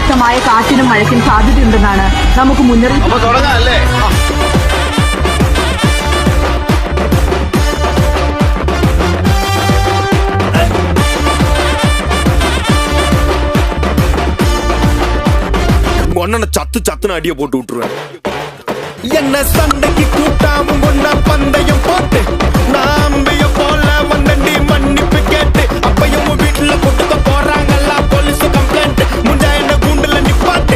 ശക്തമായ കാറ്റിനും മഴയ്ക്കും സാധ്യതയുണ്ടെന്നാണ് നമുക്ക് മുന്നറിയിപ്പ്. சத்து சத்துன்னு அடிய போட்டு விட்டுருவேன். என்ன சண்டைக்கு கூட்டாமும் கொண்டா பந்தயம் போட்டு நாம்பிய போல வந்தண்டி மன்னிப்பு கேட்டு அப்பையும் வீட்டுல கொட்டுக்க போறாங்கல்ல போலீஸ் கம்ப்ளைண்ட் முஞ்சா என்ன கூண்டுல நிப்பாட்டு.